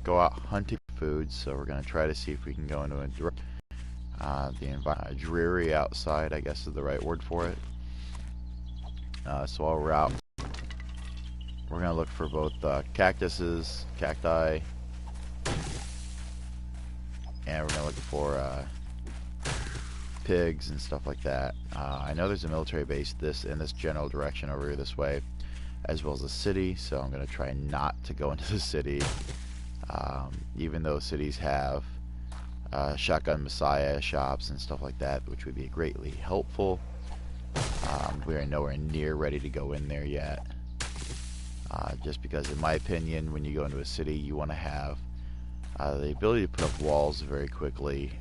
go out hunting food, so we're going to try to see if we can go into a dreary outside, I guess is the right word for it. So while we're out, we're going to look for both cactuses, cacti, and we're going to look for pigs and stuff like that. I know there's a military base in this general direction over here this way, as well as a city, so I'm going to try not to go into the city, even though cities have Shotgun Messiah shops and stuff like that, which would be greatly helpful. We are nowhere near ready to go in there yet, just because in my opinion, when you go into a city, you want to have the ability to put up walls very quickly.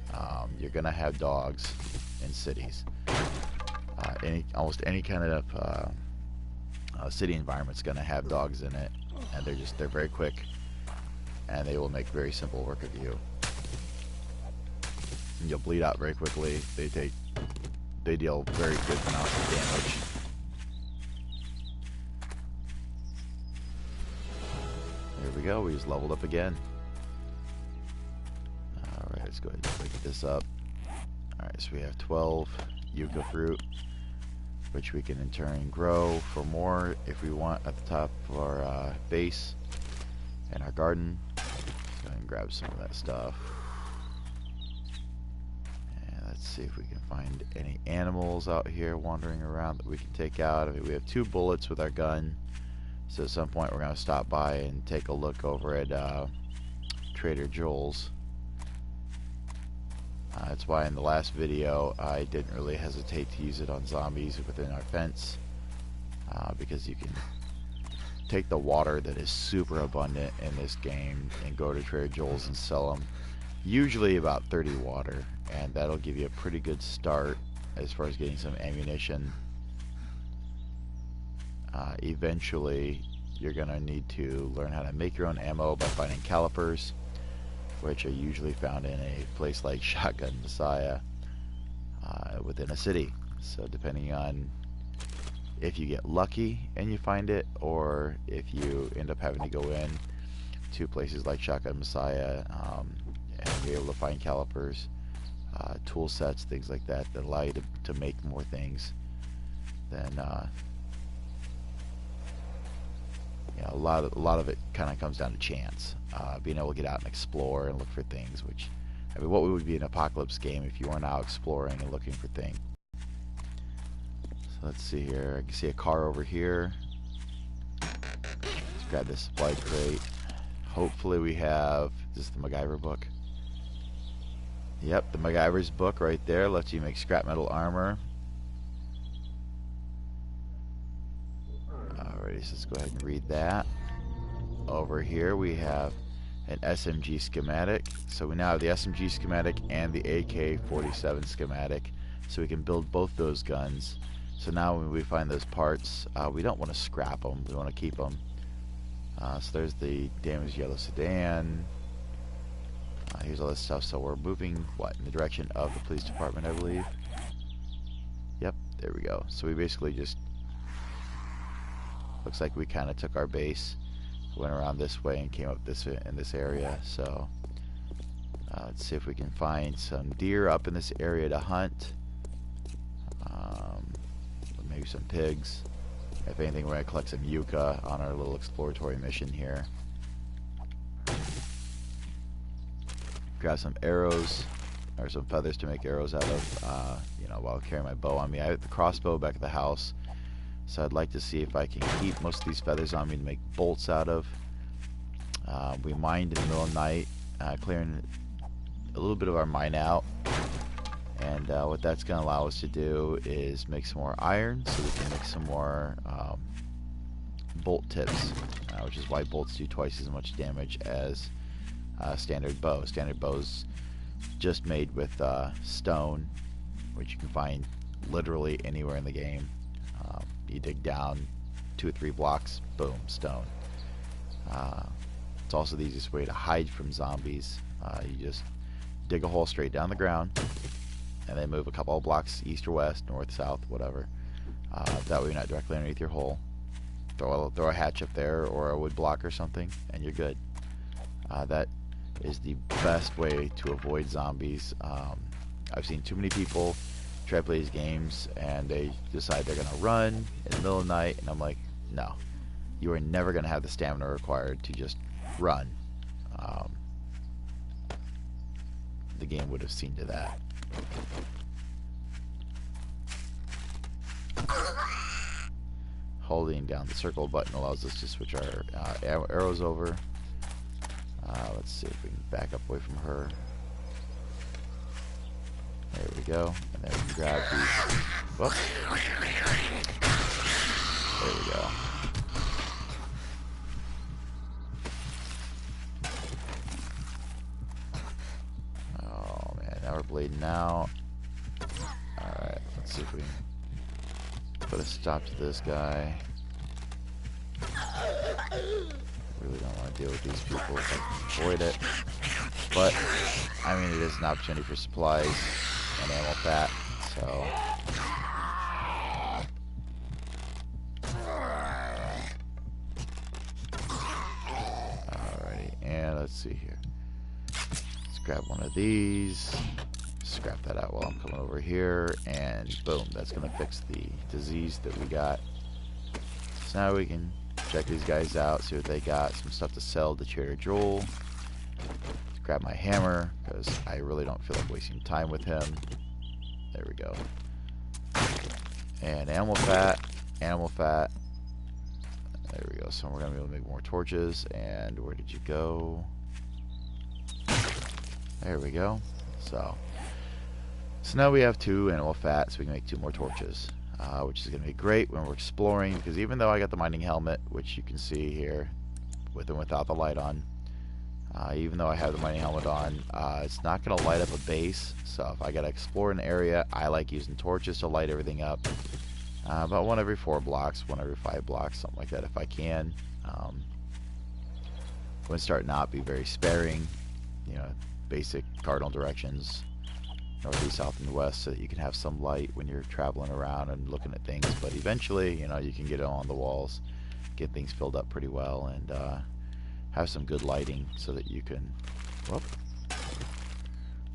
You're going to have dogs in cities. Almost any kind of city environment's going to have dogs in it, and they're very quick, and they will make very simple work of you. And you'll bleed out very quickly. They deal very good amounts of damage. There we go. We just leveled up again. Alright, let's go ahead and pick this up. Alright, so we have 12 yucca fruit, which we can in turn grow for more if we want at the top of our base and our garden. Let's go ahead and grab some of that stuff. And let's see if we can find any animals out here wandering around that we can take out. I mean, we have 2 bullets with our gun, so at some point we're going to stop by and take a look over at Trader Joel's. That's why in the last video I didn't really hesitate to use it on zombies within our fence, because you can take the water that is super abundant in this game and go to Trader Joel's and sell them, usually about 30 water, and that'll give you a pretty good start as far as getting some ammunition. Eventually you're going to need to learn how to make your own ammo by finding calipers, which are usually found in a place like Shotgun Messiah within a city. So depending on if you get lucky and you find it, or if you end up having to go in to places like Shotgun Messiah and be able to find calipers, tool sets, things like that allow you to make more things, then you know, a lot of it kind of comes down to chance. Being able to get out and explore and look for things, which, I mean, what would be an apocalypse game if you weren't out exploring and looking for things? So let's see here. I can see a car over here. Let's grab this supply crate. Hopefully we have, is this the MacGyver book? Yep, the MacGyver's book right there lets you make scrap metal armor. Alrighty, so let's go ahead and read that. Over here we have an SMG schematic. So we now have the SMG schematic and the AK-47 schematic, so we can build both those guns. So now when we find those parts, we don't want to scrap them, we want to keep them. So there's the damaged yellow sedan. Here's all this stuff. So we're moving, what, in the direction of the police department, I believe. Yep, there we go. So we basically just, looks like we kind of took our base, went around this way and came up in this area. So let's see if we can find some deer up in this area to hunt. Maybe some pigs. If anything, we're going to collect some yucca on our little exploratory mission here. Grab some arrows, or some feathers to make arrows out of, you know, while carrying my bow on me. I have the crossbow back at the house, so I'd like to see if I can keep most of these feathers on me to make bolts out of. We mined in the middle of the night, clearing a little bit of our mine out, and what that's going to allow us to do is make some more iron, so we can make some more bolt tips, which is why bolts do twice as much damage as standard bow. Standard bow's just made with stone, which you can find literally anywhere in the game. You dig down 2 or 3 blocks, boom, stone. It's also the easiest way to hide from zombies. You just dig a hole straight down the ground, and then move a couple of blocks east or west, north, south, whatever. That way you're not directly underneath your hole. Throw a hatch up there or a wood block or something, and you're good. That is the best way to avoid zombies. I've seen too many people try to play these games and they decide they're gonna run in the middle of the night, and I'm like, no, you are never gonna have the stamina required to just run. The game would have seen to that. Holding down the circle button allows us to switch our arrows over. Let's see if we can back up away from her. There we go. And then we can grab these. Whoop. There we go. Oh man, now we're bleeding out. Alright, let's see if we can put a stop to this guy. Really don't want to deal with these people if I can avoid it. But, I mean, it is an opportunity for supplies and animal fat, so. Alrighty, and let's see here. Let's grab one of these. Scrap that out while I'm coming over here, and boom, that's going to fix the disease that we got. So now we can check these guys out, see what they got. Some stuff to sell to Trader Joel. Grab my hammer, because I really don't feel like wasting time with him. There we go. And animal fat, animal fat. There we go. So we're going to be able to make more torches. And where did you go? There we go. So now we have 2 animal fat, so we can make 2 more torches. Which is going to be great when we're exploring, because even though I got the mining helmet, which you can see here, with and without the light on, even though I have the mining helmet on, it's not going to light up a base. So if I got to explore an area, I like using torches to light everything up. About 1 every 4 blocks, 1 every 5 blocks, something like that if I can. When starting out, be very sparing. You know, basic cardinal directions. Northeast, south, and west, so that you can have some light when you're traveling around and looking at things. But eventually, you know, you can get it on the walls, get things filled up pretty well, and have some good lighting so that you can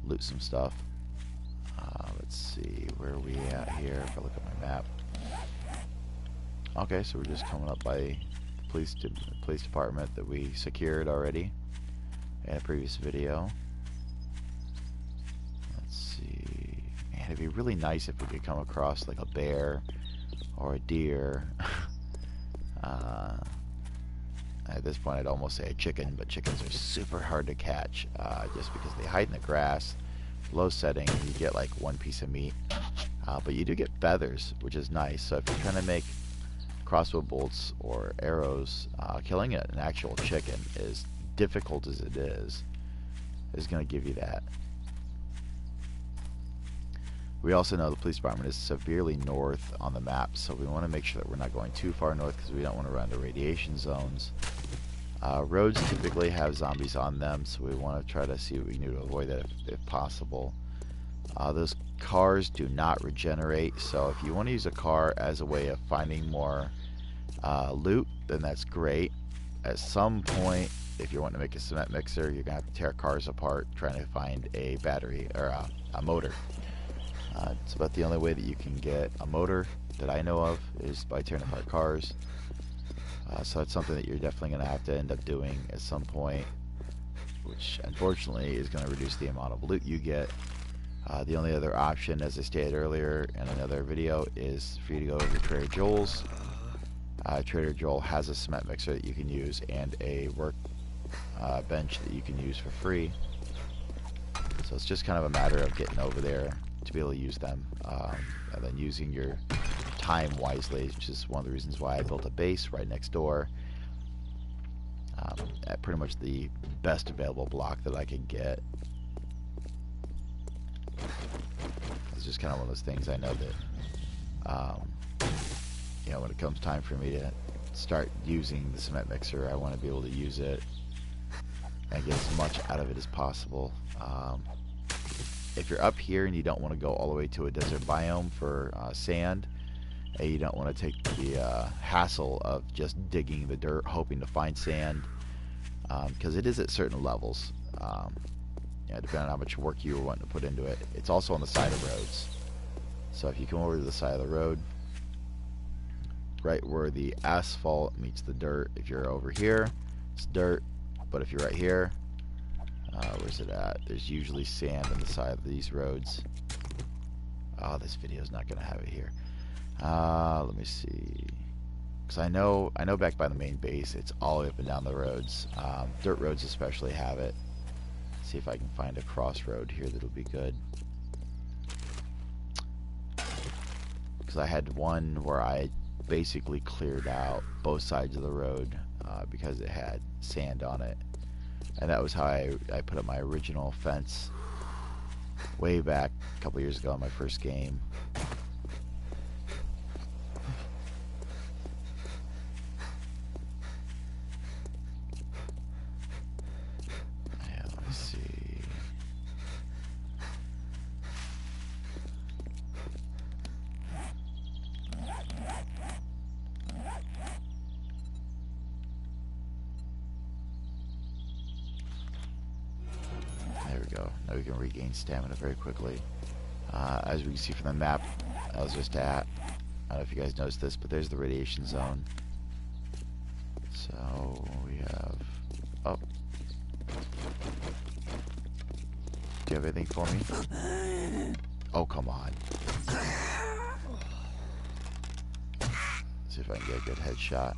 loot some stuff. Let's see, where are we at here? If I look at my map. Okay, so we're just coming up by the police department that we secured already in a previous video. It'd be really nice if we could come across like a bear or a deer. At this point I'd almost say a chicken, but chickens are super hard to catch, just because they hide in the grass, low setting, and you get like 1 piece of meat. But you do get feathers, which is nice. So if you're trying to make crossbow bolts or arrows, killing an actual chicken, as difficult as it is going to give you that. We also know the police department is severely north on the map, so we want to make sure that we're not going too far north, because we don't want to run into radiation zones. Roads typically have zombies on them, so we want to try to see what we can do to avoid that if possible. Those cars do not regenerate, so if you want to use a car as a way of finding more loot, then that's great. At some point, if you're wanting to make a cement mixer, you're going to have to tear cars apart trying to find a battery or a motor. It's about the only way that you can get a motor that I know of is by tearing apart cars. So it's something that you're definitely going to have to end up doing at some point, which unfortunately is going to reduce the amount of loot you get. The only other option, as I stated earlier in another video, is for you to go over to Trader Joel's. Trader Joel has a cement mixer that you can use and a work bench that you can use for free. So it's just kind of a matter of getting over there to be able to use them, and then using your time wisely, which is one of the reasons why I built a base right next door at pretty much the best available block that I could get. It's just kind of one of those things. I know that you know, when it comes time for me to start using the cement mixer, I want to be able to use it and get as much out of it as possible. If you're up here and you don't want to go all the way to a desert biome for sand, and you don't want to take the hassle of just digging the dirt hoping to find sand, because it is at certain levels. Yeah, depending on how much work you were wanting to put into it. It's also on the side of roads. So if you come over to the side of the road, right where the asphalt meets the dirt, if you're over here, it's dirt. But if you're right here, where's it at? There's usually sand on the side of these roads. Oh, this video's not gonna have it here. Let me see. Because I know back by the main base, it's all the way up and down the roads. Dirt roads especially have it. See if I can find a crossroad here that'll be good. Because I had one where I basically cleared out both sides of the road because it had sand on it. And that was how I put up my original fence way back a couple years ago in my first game. Yeah, let me see. There we go. Now we can regain stamina very quickly. As we can see from the map I was just at, I don't know if you guys noticed this, but there's the radiation zone. So we have... Oh. Do you have anything for me? Oh, come on. See if I can get a good headshot.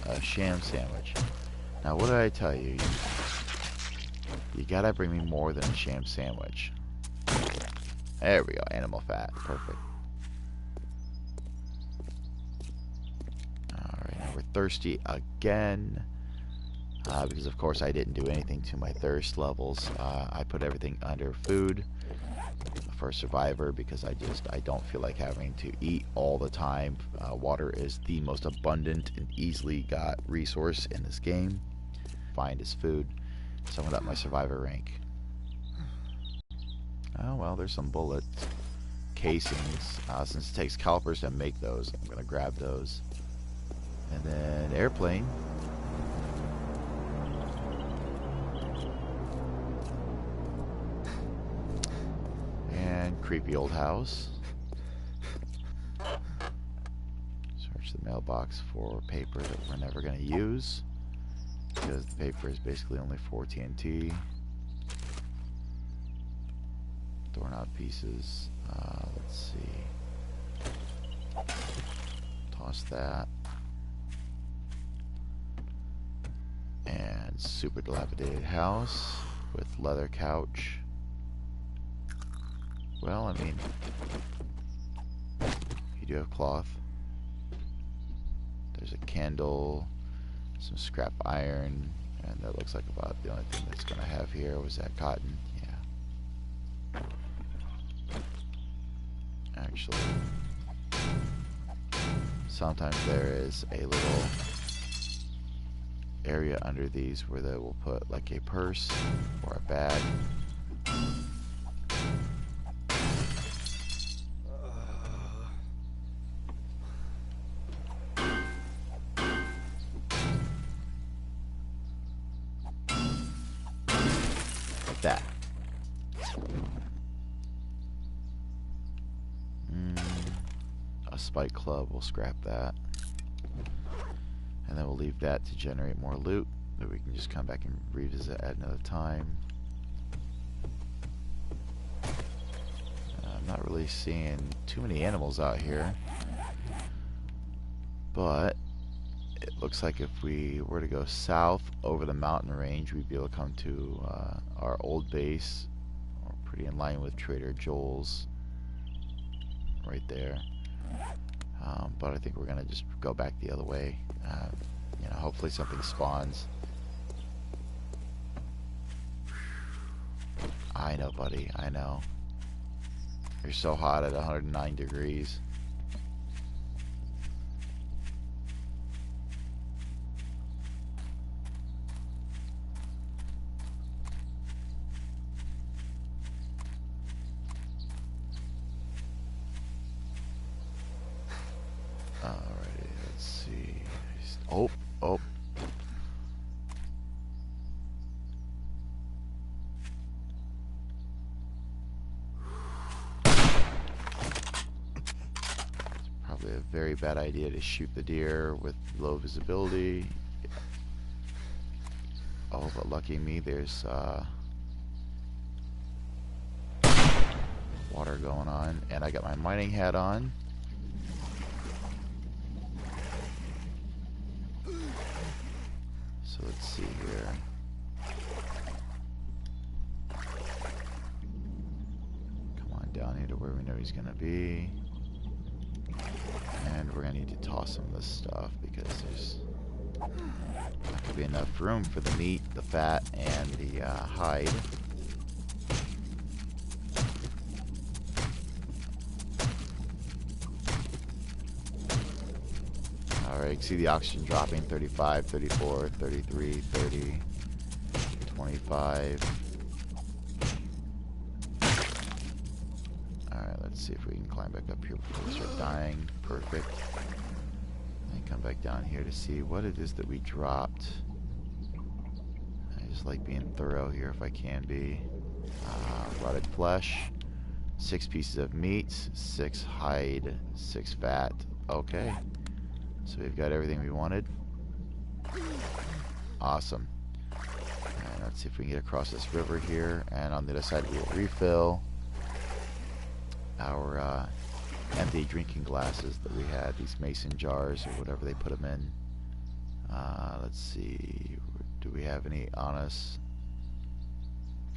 A sham sandwich. Now, what did I tell you? You gotta bring me more than a sham sandwich. There we go, animal fat. Perfect. Alright, now we're thirsty again. Because, of course, I didn't do anything to my thirst levels. I put everything under food for Survivor because I don't feel like having to eat all the time. Water is the most abundant and easily got resource in this game. Find is food. So I'm gonna up my Survivor rank. Oh well, there's some bullet casings. Since it takes calipers to make those, I'm gonna grab those. And then airplane. And creepy old house. Search the mailbox for paper that we're never gonna use, because the paper is basically only for TNT. Doorknob pieces. Let's see. Toss that. And super dilapidated house with leather couch. Well, I mean, you do have cloth. There's a candle. Some scrap iron, and that looks like about the only thing that's gonna have here. Was that cotton? Yeah. Actually, sometimes there is a little area under these where they will put like a purse or a bag. That. A spike club, we'll scrap that. And then we'll leave that to generate more loot that we can just come back and revisit at another time. I'm not really seeing too many animals out here, but it looks like if we were to go south over the mountain range, we'd be able to come to our old base, or pretty in line with Trader Joel's right there. But I think we're gonna just go back the other way. You know, hopefully something spawns. I know, buddy, I know. You're so hot at 109 degrees. Alrighty, let's see. Oh, very bad idea to shoot the deer with low visibility. Oh, but lucky me, there's water going on, and I got my mining hat on. So let's see here. Come on down here to where we know he's gonna be. And we're gonna need to toss some of this stuff because there's not gonna be enough room for the meat, the fat, and the hide. Alright, you can see the oxygen dropping, 35, 34, 33, 30, 25. Alright, let's see if we can climb back up here before we start dying. Perfect. And come back down here to see what it is that we dropped. I just like being thorough here if I can be. Rotted flesh, 6 pieces of meat, 6 hide, 6 fat. Okay. So we've got everything we wanted. Awesome. And let's see if we can get across this river here. And on the other side we will refill our empty drinking glasses that we had, these mason jars or whatever they put them in. Let's see, do we have any on us?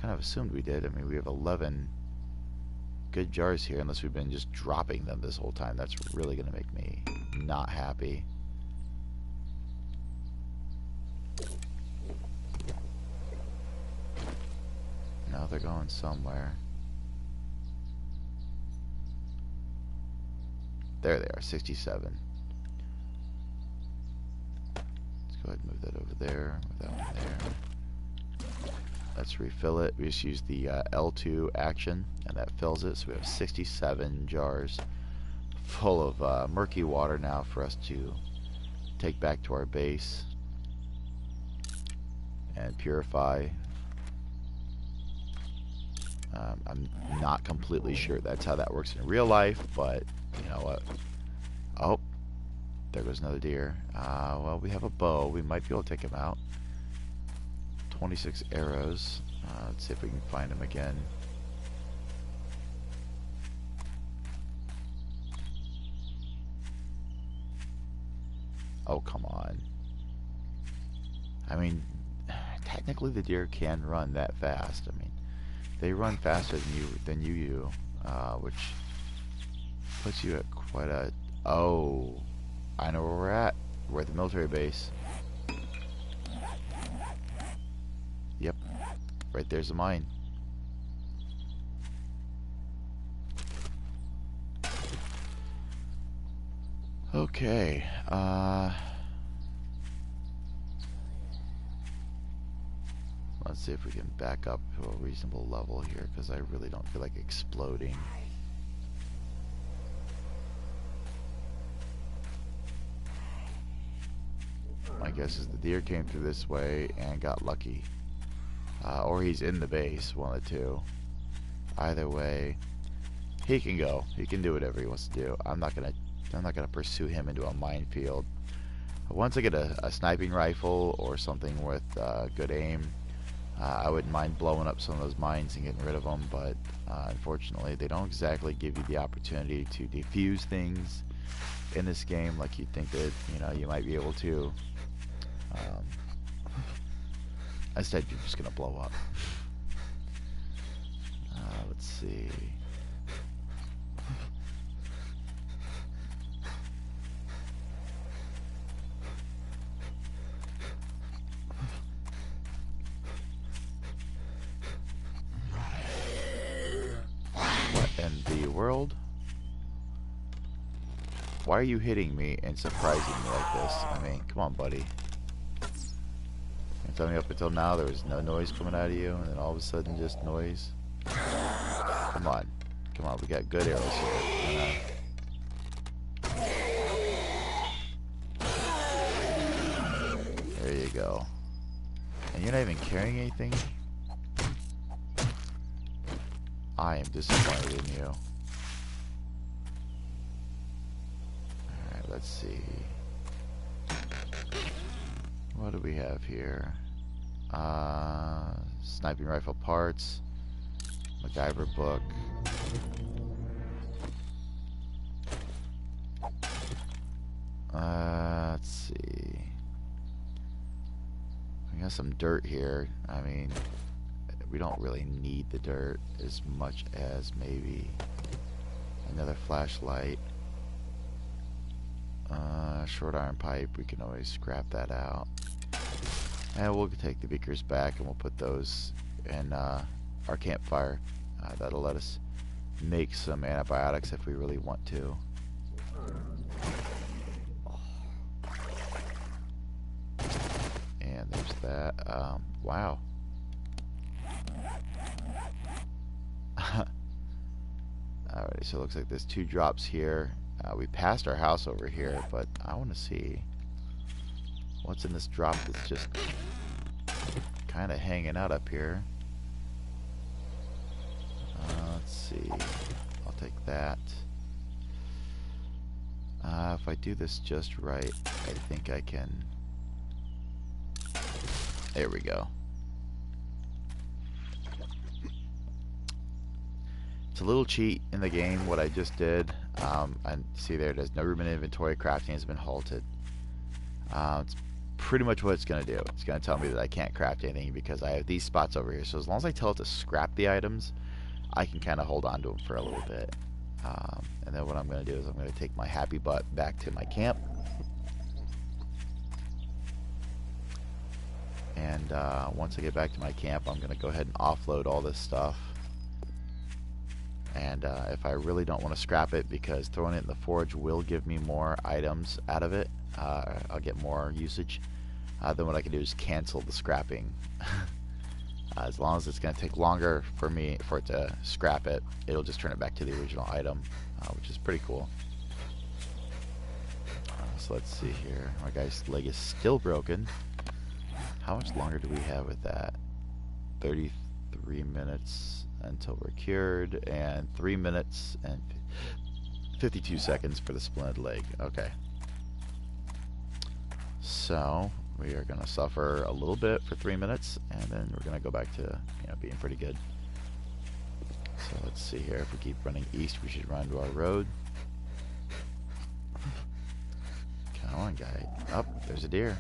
Kind of assumed we did. I mean, we have 11 good jars here, unless we've been just dropping them this whole time. That's really going to make me not happy. Now they're going somewhere. There they are, 67. Let's go ahead and move that over there, move that one there. Let's refill it. We just use the L2 action, and that fills it. So we have 67 jars full of murky water now for us to take back to our base and purify. I'm not completely sure that's how that works in real life, but you know what? Oh, there goes another deer. Well, we have a bow. We might be able to take him out. 26 arrows. Let's see if we can find him again. Oh, come on. I mean, technically the deer can run that fast. I mean, they run faster than you, which puts you at quite a... Oh, I know where we're at. We're at the military base. Yep, right there's the mine. Okay, let's see if we can back up to a reasonable level here, because I really don't feel like exploding. My guess is the deer came through this way and got lucky. Or he's in the base, one of the two. Either way, he can go. He can do whatever he wants to do. I'm not gonna pursue him into a minefield. Once I get a sniping rifle or something with good aim, I wouldn't mind blowing up some of those mines and getting rid of them. But unfortunately, they don't exactly give you the opportunity to defuse things in this game like you'd think that you might be able to. Instead, you're just gonna blow up. Let's see. What in the world? Why are you hitting me and surprising me like this? I mean, come on, buddy. You tell me up until now there was no noise coming out of you, and then all of a sudden just noise? Come on. Come on, we got good arrows here. There you go. And you're not even carrying anything? I am disappointed in you. let's see. What do we have here? Sniping rifle parts, MacGyver book. Let's see. We got some dirt here. I mean, we don't really need the dirt as much as maybe another flashlight. Short iron pipe, we can always scrap that out. And we'll take the beakers back and we'll put those in our campfire. That'll let us make some antibiotics if we really want to. And there's that. Wow. Alrighty, so it looks like there's 2 drops here. We passed our house over here, but I want to see what's in this drop that's just kind of hanging out up here. Let's see. I'll take that. If I do this just right, I think I can. There we go. It's a little cheat in the game, what I just did. And see there it is. No room in inventory. Crafting has been halted. It's pretty much what it's going to do. It's going to tell me that I can't craft anything because I have these spots over here. So as long as I tell it to scrap the items, I can kind of hold on to them for a little bit. And then what I'm going to do is I'm going to take my happy butt back to my camp. And once I get back to my camp, I'm going to go ahead and offload all this stuff. And if I really don't want to scrap it, because throwing it in the forge will give me more items out of it, I'll get more usage, then what I can do is cancel the scrapping. As long as it's going to take longer for it to scrap it, it'll just turn it back to the original item, which is pretty cool. So let's see here. My guy's leg is still broken. How much longer do we have with that? 33 minutes until we're cured, and 3 minutes and 52 seconds for the splinted leg. Okay. So we are going to suffer a little bit for 3 minutes, and then we're going to go back to being pretty good. So let's see here. If we keep running east, we should run to our road. Come on, guy. Oh, there's a deer.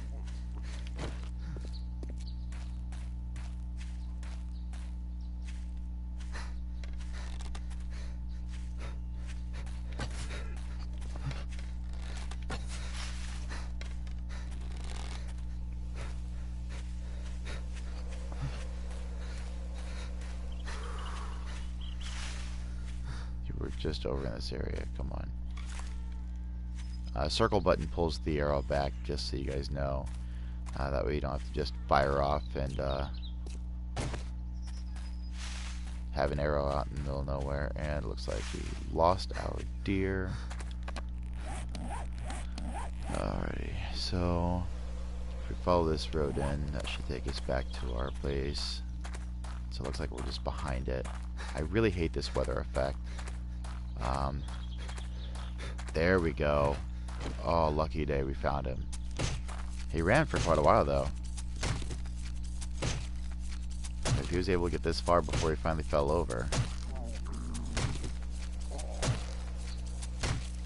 We're just over in this area. Come on. Circle button pulls the arrow back, just so you guys know. That way you don't have to just fire off and have an arrow out in the middle of nowhere. And it looks like we lost our deer. Alrighty, so if we follow this road in, that should take us back to our place. So it looks like we're just behind it. I really hate this weather effect. There we go. Oh, lucky day, we found him. He ran for quite a while, though. If he was able to get this far before he finally fell over.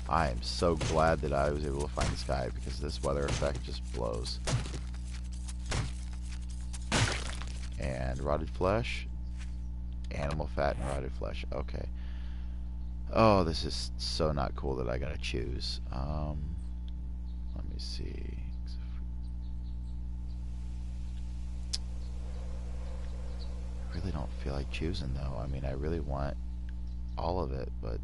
I am so glad that I was able to find this guy, because this weather effect just blows. And rotted flesh. Animal fat and rotted flesh. Okay. Oh, this is so not cool that I gotta choose. Let me see. I really don't feel like choosing, though. I mean, I really want all of it, but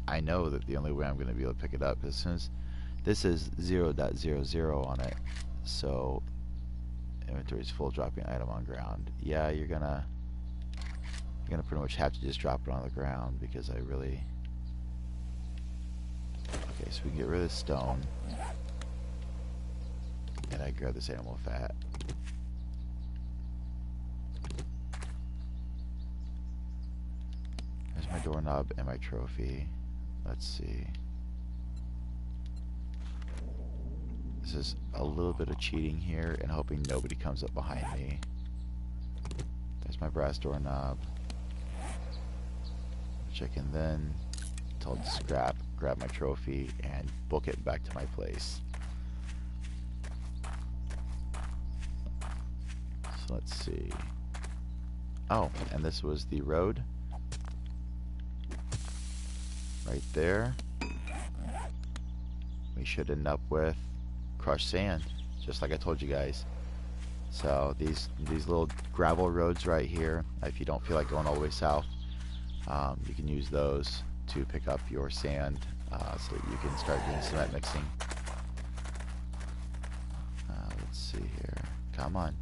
I know that the only way I'm going to be able to pick it up, because as soon as this is 0.00 on it, so inventory is full, dropping item on ground. Yeah, you're gonna pretty much have to just drop it on the ground, because I really... Okay, so we can get rid of the stone, and I grab this animal fat. There's my doorknob and my trophy. Let's see. This is a little bit of cheating here and hoping nobody comes up behind me. There's my brass doorknob. Which I can then tell it to scrap, grab my trophy, and book it back to my place. So let's see. Oh, and this was the road. Right there. We should end up with crushed sand, just like I told you guys. So these little gravel roads right here, if you don't feel like going all the way south, you can use those to pick up your sand so that you can start doing cement mixing. Let's see here. Come on.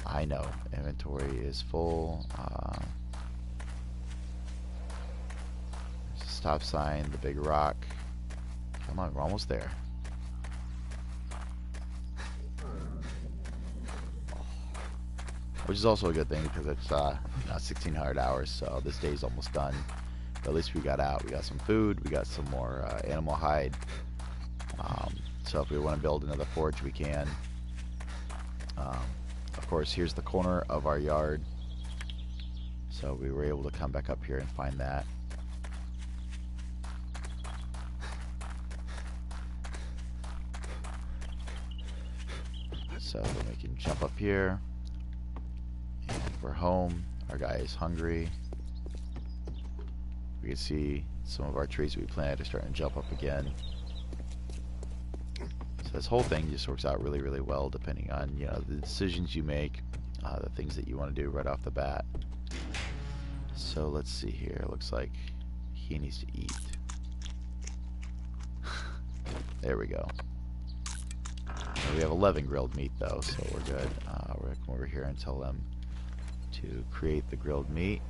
I know inventory is full. There's a stop sign, the big rock. Come on, we're almost there. Which is also a good thing because it's 1,600 hours, so this day's almost done. But at least we got out. We got some food. We got some more animal hide. So if we want to build another forge, we can. Of course, here's the corner of our yard. So we were able to come back up here and find that. So then we can jump up here. And we're home. Our guy is hungry. We can see some of our trees we planted are starting to jump up again. So this whole thing just works out really, really well depending on, you know, the decisions you make, the things that you want to do right off the bat. So let's see here. Looks like he needs to eat. There we go. We have 11 grilled meat though, so we're good. We're gonna come over here and tell them to create the grilled meat.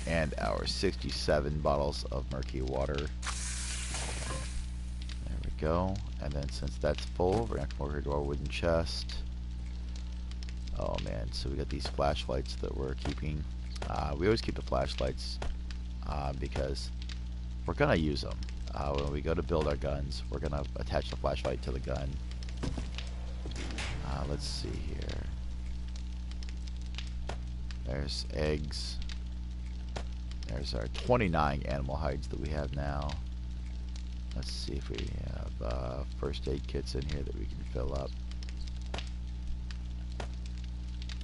And our 67 bottles of murky water. There we go. And then since that's full, we're gonna come over here to our wooden chest. Oh man, so we got these flashlights that we're keeping. We always keep the flashlights because we're gonna use them. When we go to build our guns, we're gonna attach the flashlight to the gun. Let's see here. There's eggs. There's our 29 animal hides that we have now. Let's see if we have first aid kits in here that we can fill up.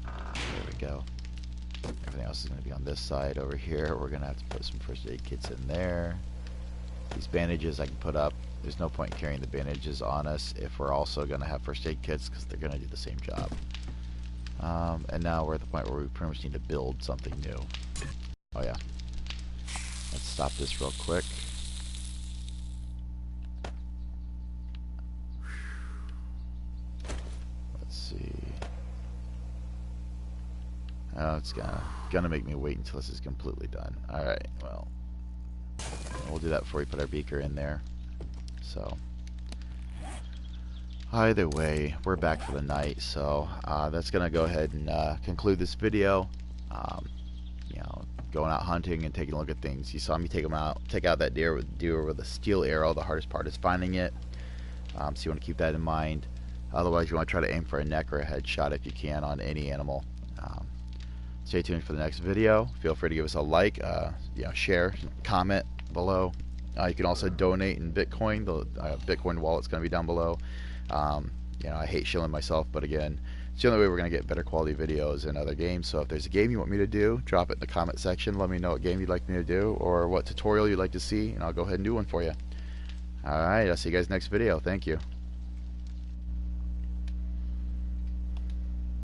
There we go. Everything else is going to be on this side. Over here, we're going to have to put some first aid kits in there. These bandages I can put up. There's no point in carrying the bandages on us if we're also going to have first aid kits because they're going to do the same job. And now we're at the point where we pretty much need to build something new. Oh yeah. Let's stop this real quick. Let's see. Oh, it's gonna make me wait until this is completely done. Alright, well. We'll do that before we put our beaker in there. So either way, we're back for the night, so that's gonna go ahead and conclude this video. You know, going out hunting and taking a look at things. You saw me take out that deer with a steel arrow. The hardest part is finding it. So you want to keep that in mind. Otherwise, you want to try to aim for a neck or a headshot if you can on any animal. Stay tuned for the next video. Feel free to give us a like, you know, share, comment below. You can also donate in Bitcoin. The Bitcoin wallet's going to be down below. You know, I hate shilling myself, but again, it's the only way we're going to get better quality videos in other games. So if there's a game you want me to do, drop it in the comment section. Let me know what game you'd like me to do or what tutorial you'd like to see, and I'll go ahead and do one for you. Alright, I'll see you guys next video. Thank you.